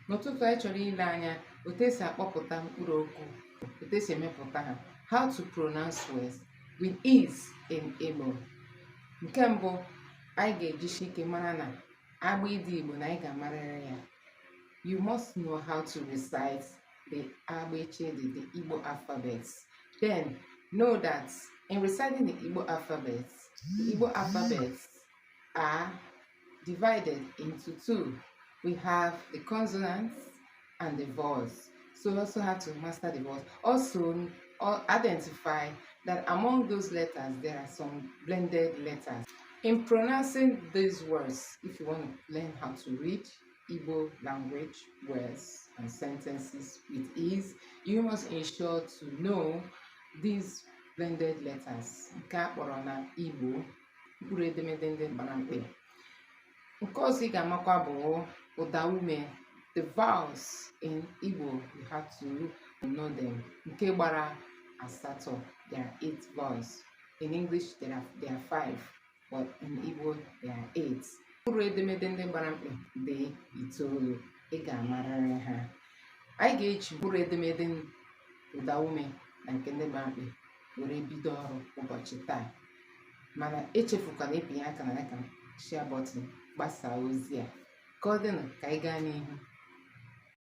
N'ụtụtụ anyị chọrọ ile anya otu esi akpọpụta mkpụrụ okwu, otu esi emepụta ha, how to pronounce words with ease in Igbo. Nke mbụ, anyị ga-ejisi ike mara na agba ịdị Igbo na anyị ga-amarịrị ya. You must know how to recite the the Igbo alphabets. Then know that in reciting the Igbo alphabets are divided into two. We have the consonants and the vowels. So we also have to master the vowels. Also, identify that among those letters, there are some blended letters. In pronouncing these words, if you want to learn how to read Igbo language words and sentences with ease, you must ensure to know these blended letters. Nke a kpọrọ na Igbo mkpụrụ edemede ndị gbara mkpị. Nke ọzọ ị ga-amakwa bụ ụda ume. The vowels in Igbo, you have to know them. Nke gbara asatọ, there are 8 vowels. In English, there are 5, but in Igbo, there are 8. Mkpụrụ edemede ndị gbara mkpị dị 9. Ị ga-amarịrị ha. Anyị ga-eji mkpụrụ edemede ụda ume na nke ndị gbara mkpị were bido ọrụ ụbọchị taa. Mana echefukwana ịpịnye aka na share button gbasaa ozi a ka ọ dịnụ ka anyị gaa n'ihu.